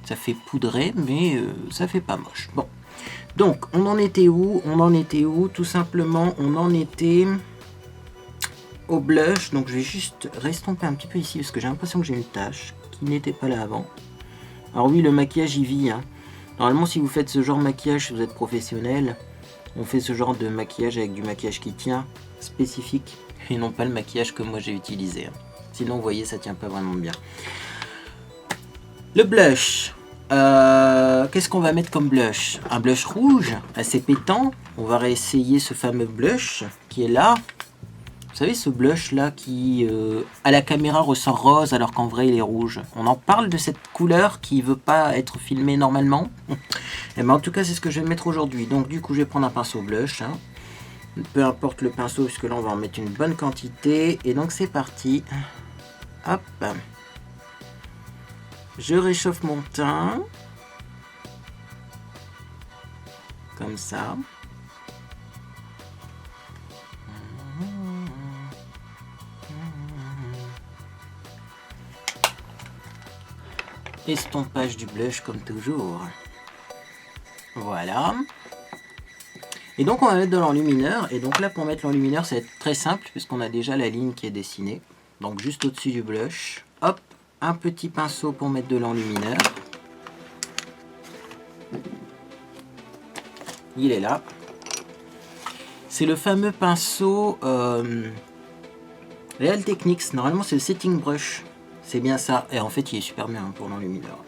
Ça fait poudré, mais ça fait pas moche. Bon, donc on en était où? On en était où? Tout simplement, on en était... au blush, donc je vais juste restomper un petit peu ici parce que j'ai l'impression que j'ai une tache qui n'était pas là avant. Alors oui, le maquillage il vit. Hein. Normalement, si vous faites ce genre de maquillage, si vous êtes professionnel, on fait ce genre de maquillage avec du maquillage qui tient, spécifique, et non pas le maquillage que moi j'ai utilisé. Hein. Sinon, vous voyez, ça tient pas vraiment bien. Le blush. Qu'est-ce qu'on va mettre comme blush? Un blush rouge, assez pétant. On va réessayer ce fameux blush qui est là. Vous savez ce blush là qui à la caméra ressort rose alors qu'en vrai il est rouge. On en parle de cette couleur qui veut pas être filmée normalement. Et ben en tout cas c'est ce que je vais mettre aujourd'hui. Donc du coup je vais prendre un pinceau blush. Hein. Peu importe le pinceau puisque là on va en mettre une bonne quantité. Et donc c'est parti. Hop. Je réchauffe mon teint. Comme ça. Estompage du blush comme toujours. Voilà. Et donc on va mettre de l'enlumineur. Et donc là pour mettre l'enlumineur ça va être très simple puisqu'on a déjà la ligne qui est dessinée. Donc juste au-dessus du blush. Hop, un petit pinceau pour mettre de l'enlumineur. Il est là. C'est le fameux pinceau Real Techniques. Normalement c'est le setting brush. C'est bien ça. Et en fait, il est super bien pour l'enlumineur.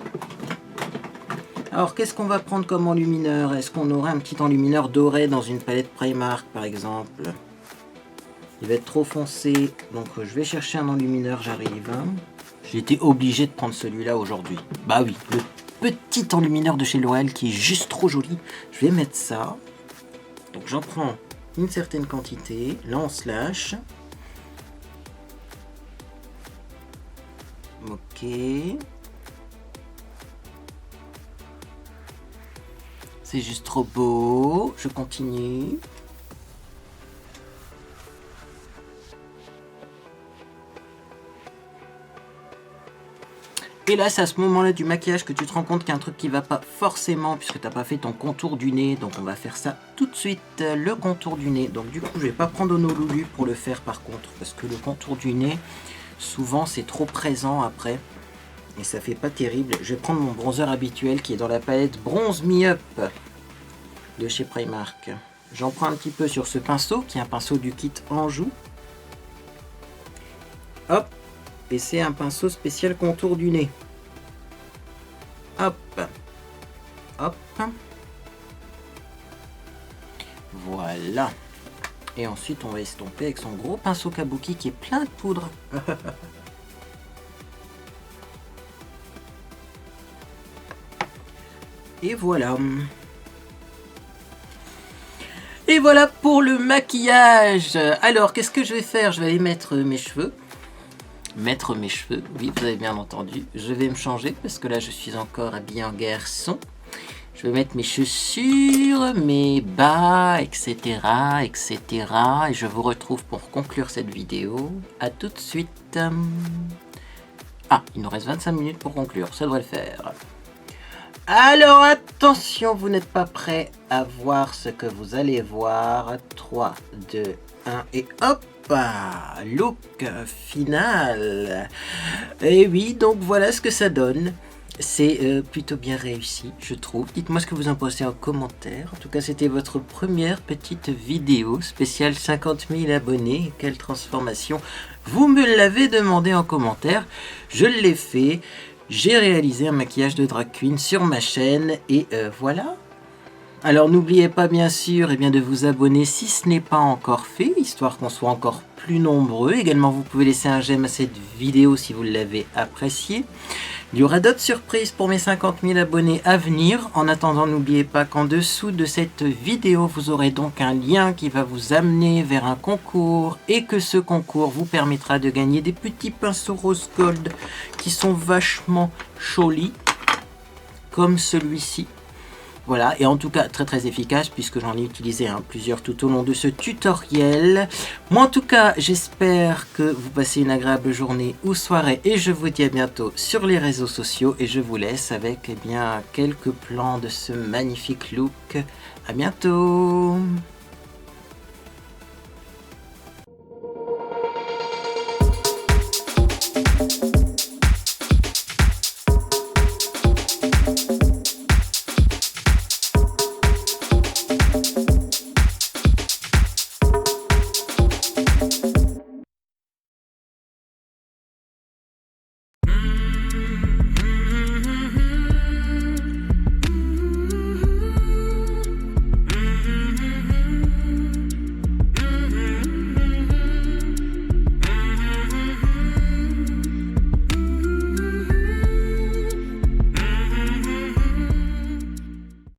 Alors, qu'est-ce qu'on va prendre comme enlumineur? Est-ce qu'on aurait un petit enlumineur doré dans une palette Primark, par exemple? Il va être trop foncé. Donc, je vais chercher un enlumineur, j'arrive. J'ai été obligé de prendre celui-là aujourd'hui. Bah oui, le petit enlumineur de chez L'Oréal qui est juste trop joli. Je vais mettre ça. Donc, j'en prends une certaine quantité. Là, on se lâche. Ok. C'est juste trop beau. Je continue. Et là, c'est à ce moment-là du maquillage que tu te rends compte qu'il y a un truc qui va pas forcément puisque tu n'as pas fait ton contour du nez. Donc on va faire ça tout de suite, le contour du nez. Donc du coup, je vais pas prendre Honolulu pour le faire par contre. Parce que le contour du nez, souvent c'est trop présent après. Et ça fait pas terrible. Je vais prendre mon bronzer habituel qui est dans la palette Bronze Me Up de chez Primark. J'en prends un petit peu sur ce pinceau qui est un pinceau du kit Anjou. Hop. Et c'est un pinceau spécial contour du nez. Hop. Hop. Voilà. Et ensuite, on va estomper avec son gros pinceau kabuki qui est plein de poudre. Et voilà. Et voilà pour le maquillage. Alors, qu'est-ce que je vais faire? Je vais aller mettre mes cheveux. Mettre mes cheveux, oui, vous avez bien entendu. Je vais me changer parce que là, je suis encore habillé en garçon. Je vais mettre mes chaussures, mes bas, etc., etc. Et je vous retrouve pour conclure cette vidéo. A tout de suite. Ah, il nous reste 25 minutes pour conclure. Ça devrait le faire. Alors, attention, vous n'êtes pas prêts à voir ce que vous allez voir. 3, 2, 1 et hop! Look final. Et oui, donc voilà ce que ça donne. C'est plutôt bien réussi, je trouve. Dites-moi ce que vous en pensez en commentaire. En tout cas, c'était votre première petite vidéo spéciale 50 000 abonnés. Quelle transformation! Vous me l'avez demandé en commentaire. Je l'ai fait. J'ai réalisé un maquillage de drag queen sur ma chaîne. Et voilà. Alors n'oubliez pas bien sûr de vous abonner si ce n'est pas encore fait, histoire qu'on soit encore plus nombreux. Également vous pouvez laisser un j'aime à cette vidéo si vous l'avez appréciée. Il y aura d'autres surprises pour mes 50 000 abonnés à venir. En attendant, n'oubliez pas qu'en dessous de cette vidéo, vous aurez donc un lien qui va vous amener vers un concours et que ce concours vous permettra de gagner des petits pinceaux rose gold qui sont vachement jolis, comme celui-ci. Voilà, et en tout cas très efficace puisque j'en ai utilisé plusieurs tout au long de ce tutoriel. Moi en tout cas, j'espère que vous passez une agréable journée ou soirée et je vous dis à bientôt sur les réseaux sociaux et je vous laisse avec quelques plans de ce magnifique look. À bientôt!